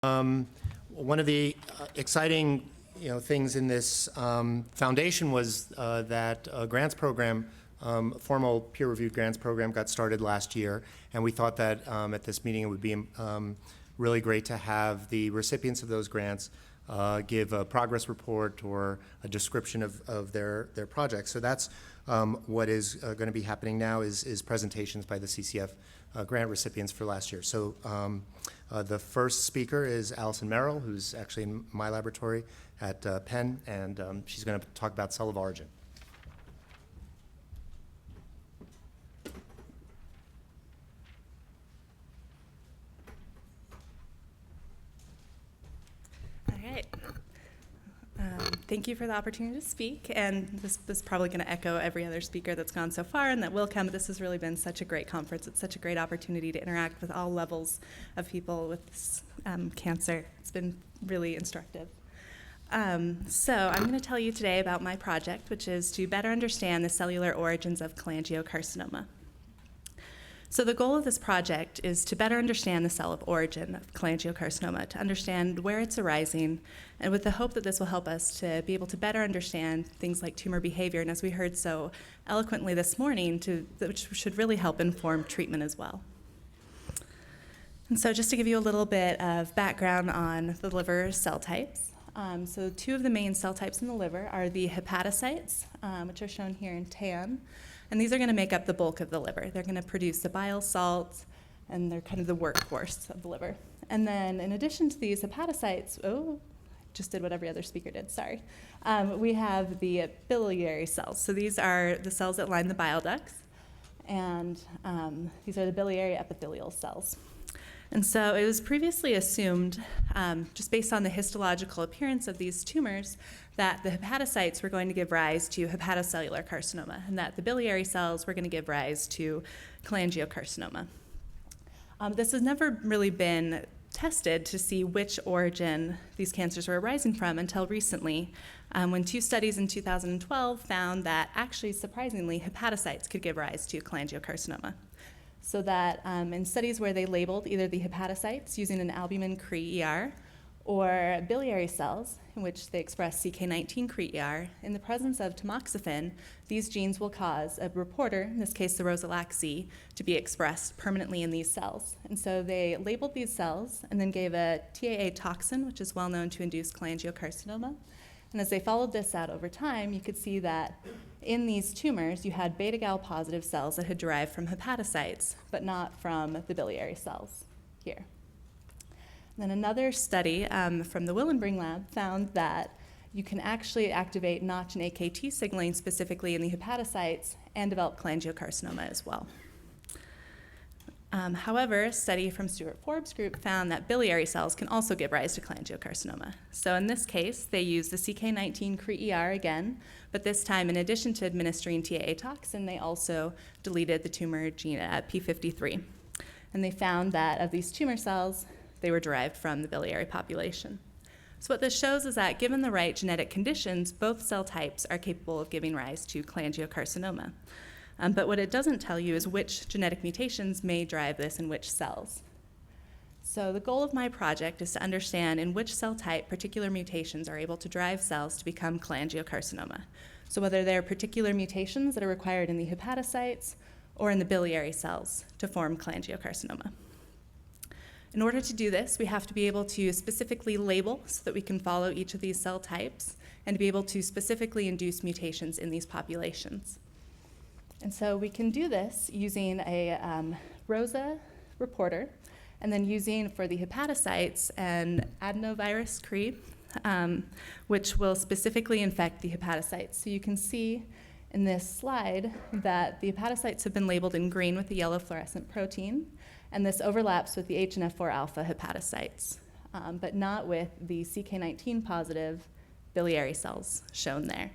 One of the exciting things in this foundation was that a grants program, formal peer-reviewed grants program got started last year, and we thought that at this meeting it would be really great to have the recipients of those grants give a progress report or a description of their projects. So that's what is going to be happening now is presentations by the CCF grant recipients for last year. So the first speaker is Allyson Merrell, who's actually in my laboratory at Penn, and she's going to talk about cell of origin. Thank you for the opportunity to speak, and this is probably going to echo every other speaker that's gone so far and that will come. This has really been such a great conference. It's such a great opportunity to interact with all levels of people with this, cancer. It's been really instructive. So I'm going to tell you today about my project, which is to better understand the cellular origins of cholangiocarcinoma. So the goal of this project is to better understand the cell of origin of cholangiocarcinoma, to understand where it's arising, and with the hope that this will help us to be able to better understand things like tumor behavior, and as we heard so eloquently this morning, which should really help inform treatment as well. And so just to give you a little bit of background on the liver cell types. So two of the main cell types in the liver are the hepatocytes, which are shown here in tan. And these are going to make up the bulk of the liver. They're going to produce the bile salts, and they're kind of the workhorse of the liver. And then in addition to these hepatocytes, just did what every other speaker did, sorry. We have the biliary cells. So these are the cells that line the bile ducts, and these are the biliary epithelial cells. And so it was previously assumed, just based on the histological appearance of these tumors, that the hepatocytes were going to give rise to hepatocellular carcinoma, and that the biliary cells were going to give rise to cholangiocarcinoma. This has never really been tested to see which origin these cancers were arising from until recently, when two studies in 2012 found that actually, surprisingly, hepatocytes could give rise to cholangiocarcinoma. So that in studies where they labeled either the hepatocytes using an albumin-CRE-ER or biliary cells, in which they express CK19-CRE-ER, in the presence of tamoxifen, these genes will cause a reporter, in this case the Rosalac-Z, to be expressed permanently in these cells. And so they labeled these cells and then gave a TAA toxin, which is well known to induce cholangiocarcinoma. And as they followed this out over time, you could see that in these tumors, you had beta-gal positive cells that had derived from hepatocytes, but not from the biliary cells here. And then another study from the Willenbring lab found that you can actually activate Notch and AKT signaling specifically in the hepatocytes and develop cholangiocarcinoma as well. However, a study from Stuart Forbes' group found that biliary cells can also give rise to cholangiocarcinoma. So in this case, they used the CK19-CRE-ER again, but this time, in addition to administering TAA toxin, they also deleted the tumor gene at P53. And they found that of these tumor cells, they were derived from the biliary population. So what this shows is that given the right genetic conditions, both cell types are capable of giving rise to cholangiocarcinoma. But what it doesn't tell you is which genetic mutations may drive this in which cells. So the goal of my project is to understand in which cell type particular mutations are able to drive cells to become cholangiocarcinoma. So whether there are particular mutations that are required in the hepatocytes or in the biliary cells to form cholangiocarcinoma. In order to do this, we have to be able to specifically label so that we can follow each of these cell types and to be able to specifically induce mutations in these populations. And so we can do this using a ROSA reporter, and then using for the hepatocytes an adenovirus CRE, which will specifically infect the hepatocytes. So you can see in this slide that the hepatocytes have been labeled in green with the yellow fluorescent protein, and this overlaps with the HNF4 alpha hepatocytes, but not with the CK19 positive biliary cells shown there.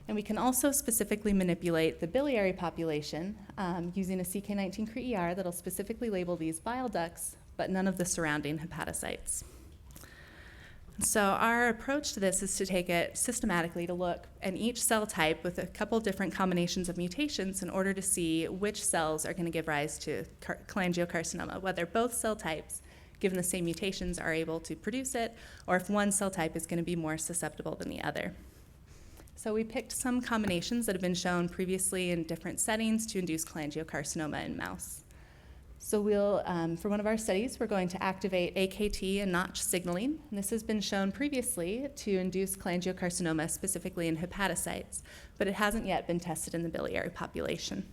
And we can also specifically manipulate the biliary population using a CK19-CRE-ER that'll specifically label these bile ducts, but none of the surrounding hepatocytes. So our approach to this is to take it systematically to look at each cell type with a couple different combinations of mutations in order to see which cells are going to give rise to cholangiocarcinoma, whether both cell types given the same mutations, are able to produce it, or if one cell type is going to be more susceptible than the other. So we picked some combinations that have been shown previously in different settings to induce cholangiocarcinoma in mouse. So we'll, for one of our studies, we're going to activate AKT and Notch signaling. And this has been shown previously to induce cholangiocarcinoma, specifically in hepatocytes, but it hasn't yet been tested in the biliary population.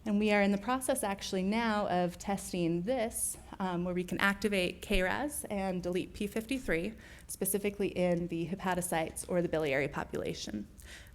And we are in the process actually now of testing this, where we can activate KRAS and delete P53, specifically in the hepatocytes or the biliary population.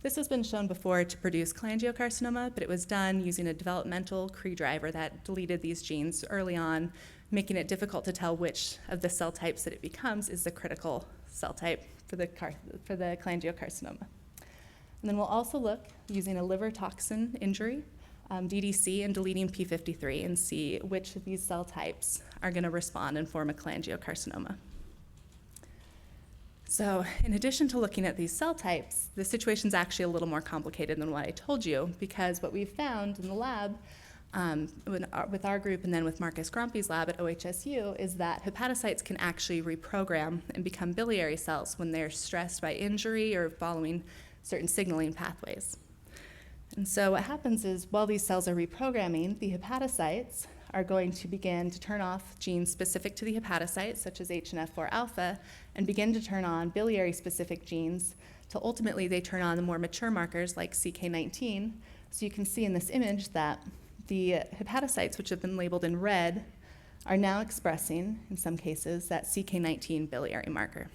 This has been shown before to produce cholangiocarcinoma, but it was done using a developmental Cree driver that deleted these genes early on, making it difficult to tell which of the cell types that it becomes is the critical cell type for the cholangiocarcinoma. And then we'll also look using a liver toxin injury, DDC, and deleting P53 and see which of these cell types are going to respond and form a cholangiocarcinoma. So in addition to looking at these cell types, the situation's actually a little more complicated than what I told you, because what we've found in the lab with our group and then with Marcus Grompe's lab at OHSU is that hepatocytes can actually reprogram and become biliary cells when they're stressed by injury or following certain signaling pathways. And so what happens is while these cells are reprogramming, the hepatocytes are going to begin to turn off genes specific to the hepatocytes, such as HNF4 alpha, and begin to turn on biliary-specific genes till ultimately they turn on the more mature markers like CK19. So you can see in this image that the hepatocytes, which have been labeled in red, are now expressing, in some cases, that CK19 biliary marker.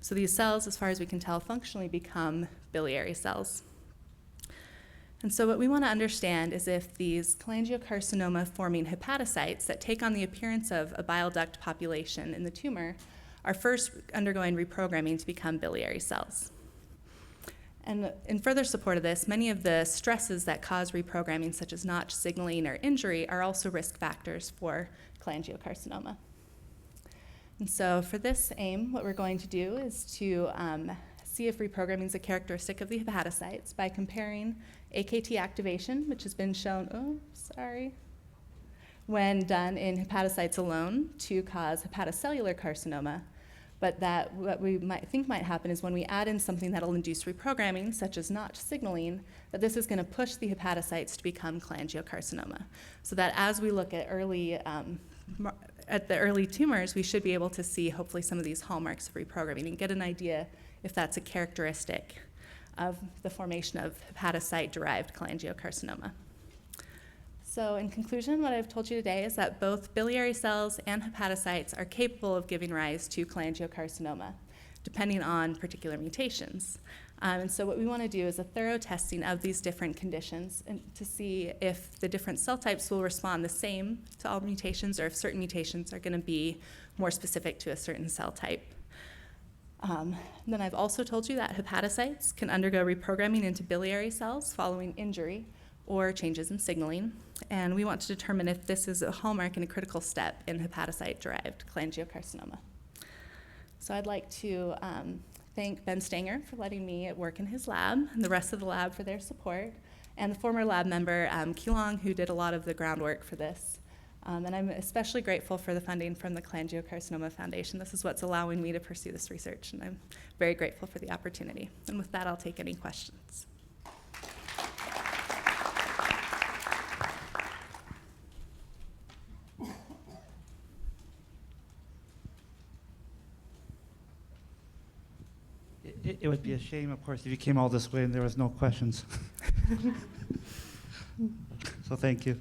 So these cells, as far as we can tell, functionally become biliary cells. And so what we want to understand is if these cholangiocarcinoma-forming hepatocytes that take on the appearance of a bile duct population in the tumor are first undergoing reprogramming to become biliary cells. And in further support of this, many of the stresses that cause reprogramming, such as Notch signaling or injury, are also risk factors for cholangiocarcinoma. And so for this aim, what we're going to do is to see if reprogramming is a characteristic of the hepatocytes by comparing AKT activation, which has been shown, when done in hepatocytes alone to cause hepatocellular carcinoma. But that what we might think might happen is when we add in something that will induce reprogramming, such as Notch signaling, that this is going to push the hepatocytes to become cholangiocarcinoma. So that as we look at the early tumors, we should be able to see hopefully some of these hallmarks of reprogramming and get an idea if that's a characteristic of the formation of hepatocyte-derived cholangiocarcinoma. So in conclusion, what I've told you today is that both biliary cells and hepatocytes are capable of giving rise to cholangiocarcinoma, depending on particular mutations. And so what we want to do is a thorough testing of these different conditions and to see if the different cell types will respond the same to all mutations or if certain mutations are going to be more specific to a certain cell type. Then I've also told you that hepatocytes can undergo reprogramming into biliary cells following injury or changes in signaling, and we want to determine if this is a hallmark and a critical step in hepatocyte-derived cholangiocarcinoma. So I'd like to thank Ben Stanger for letting me work in his lab, and the rest of the lab for their support, and the former lab member, Kilong, who did a lot of the groundwork for this. And I'm especially grateful for the funding from the Cholangiocarcinoma Foundation. This is what's allowing me to pursue this research, and I'm very grateful for the opportunity. And with that, I'll take any questions. It would be a shame, of course, if you came all this way and there was no questions. So thank you.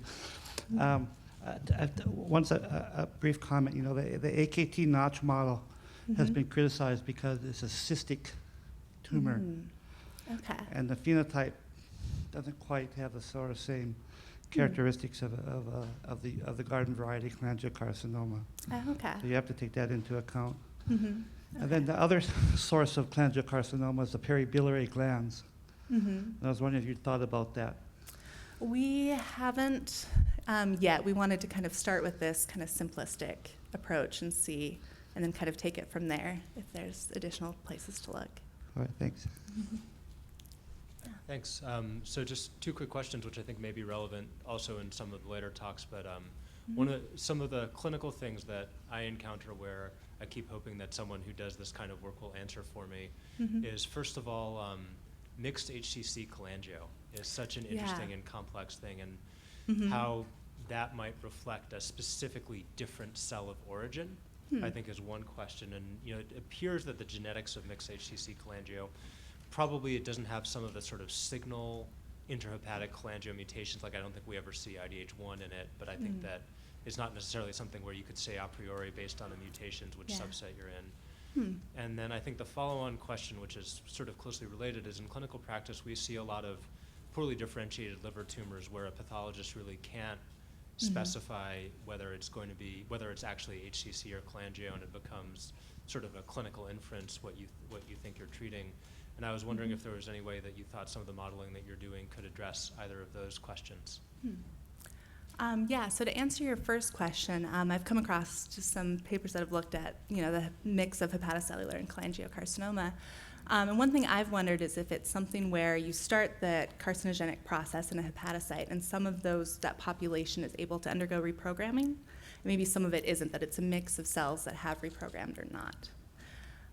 Once a brief comment, you know, the AKT Notch model has been criticized because it's a cystic tumor. Okay. And the phenotype doesn't quite have the sort of same characteristics of the garden variety cholangiocarcinoma. Oh, okay. So you have to take that into account. Mm-hmm. And then the other source of cholangiocarcinoma is the peribiliary glands. And I was wondering if you thought about that. We haven't yet. We wanted to kind of start with this kind of simplistic approach and see, and then kind of take it from there if there's additional places to look. All right, thanks. Thanks. So just two quick questions, which I think may be relevant also in some of the later talks, but Some of the clinical things that I encounter where I keep hoping that someone who does this kind of work will answer for me is, first of all, mixed HCC cholangio is such an interesting and complex thing, and how that might reflect a specifically different cell of origin, I think is one question. And it appears that the genetics of mixed HCC cholangio, probably it doesn't have some of the sort of signal intrahepatic cholangio mutations, like I don't think we ever see IDH1 in it, but I think that it's not necessarily something where you could say a priori based on the mutations which subset you're in. And then I think the follow-on question, which is sort of closely related, is in clinical practice we see a lot of poorly differentiated liver tumors where a pathologist really can't specify whether it's actually HCC or cholangio, and it becomes sort of a clinical inference what you think you're treating. And I was wondering if there was any way that you thought some of the modeling that you're doing could address either of those questions. So to answer your first question, I've come across just some papers that have looked at, the mix of hepatocellular and cholangiocarcinoma. And one thing I've wondered is if it's something where you start the carcinogenic process in a hepatocyte and some of that population is able to undergo reprogramming. Maybe some of it isn't, that it's a mix of cells that have reprogrammed or not.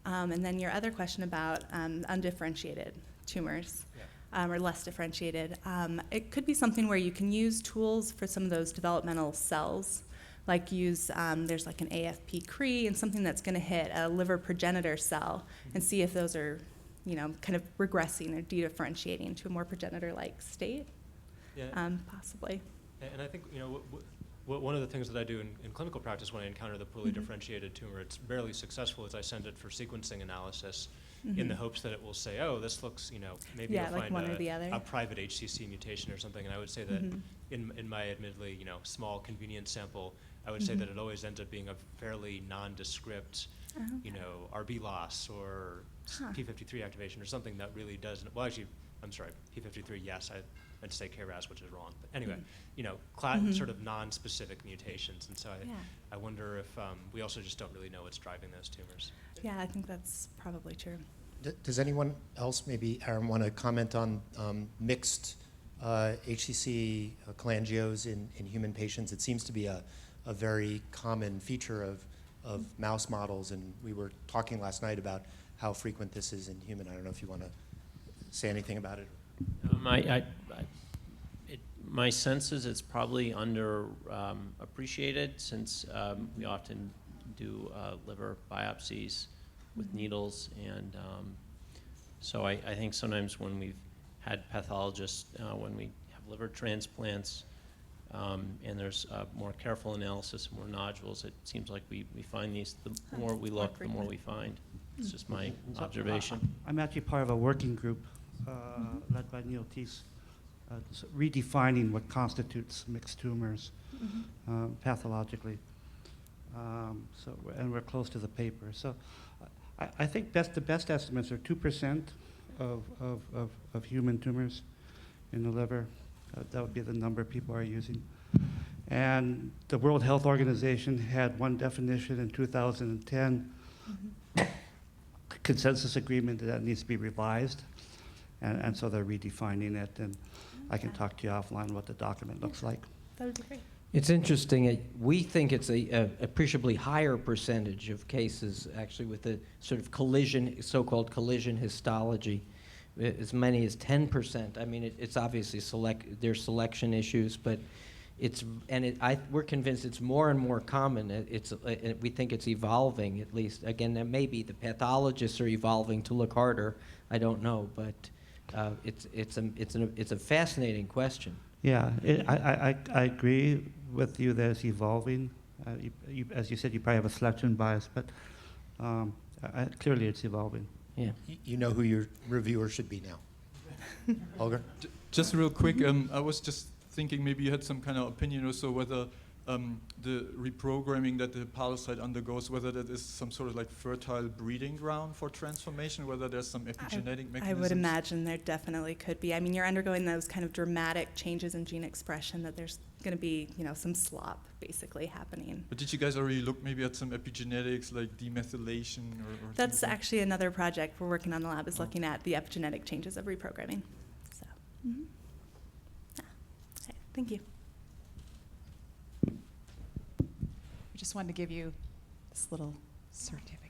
And then your other question about undifferentiated tumors. Or less differentiated. It could be something where you can use tools for some of those developmental cells, like there's like an AFP-CRE and something that's going to hit a liver progenitor cell and see if those are, kind of regressing or de-differentiating to a more progenitor-like state, possibly. And I think, one of the things that I do in clinical practice when I encounter the poorly differentiated tumor, it's barely successful, is I send it for sequencing analysis in the hopes that it will say, oh, this looks, maybe you'll like find one or the other. a private HCC mutation or something. And I would say that in my admittedly, small convenience sample, I would say that it always ends up being a fairly nondescript, RB loss or P53 activation or something that really doesn't, well, actually, I'm sorry, P53, yes, I meant to say KRAS, which is wrong. But anyway, sort of non-specific mutations. And so I wonder if we also just don't really know what's driving those tumors. Yeah, I think that's probably true. Does anyone else, maybe Aaron, want to comment on mixed HCC cholangios in human patients? It seems to be a very common feature of mouse models, and we were talking last night about how frequent this is in human. I don't know if you want to say anything about it. My sense is it's probably underappreciated since we often do liver biopsies with needles, and so I think sometimes when we've had pathologists, when we have liver transplants, and there's more careful analysis, more nodules, it seems like we find these, the more we look, the more we find. It's just my observation. I'm actually part of a working group led by Neil Teese, redefining what constitutes mixed tumors pathologically. And we're close to the paper. So I think the best estimates are 2% of human tumors in the liver. That would be the number people are using. And the World Health Organization had one definition in 2010, consensus agreement that needs to be revised. And so they're redefining it. And I can talk to you offline what the document looks like. That would be great. It's interesting. We think it's a appreciably higher percentage of cases, actually, with the sort of collision, so-called collision histology, as many as 10%. I mean, it's obviously there's selection issues, but we're convinced it's more and more common. We think it's evolving, at least. Again, maybe the pathologists are evolving to look harder. I don't know, but it's a fascinating question. Yeah, I agree with you that it's evolving. As you said, you probably have a selection bias, but clearly it's evolving. Yeah. You know who your reviewer should be now. Holger? Just real quick, I was just thinking maybe you had some kind of opinion or so whether the reprogramming that the hepatocyte undergoes, whether that is some sort of like fertile breeding ground for transformation, whether there's some epigenetic mechanisms. I would imagine there definitely could be. I mean, you're undergoing those kind of dramatic changes in gene expression that there's going to be, some slop basically happening. But did you guys already look maybe at some epigenetics like demethylation or That's actually another project we're working on in the lab, is looking at the epigenetic changes of reprogramming. So, yeah. Okay, thank you. just wanted to give you this little certificate.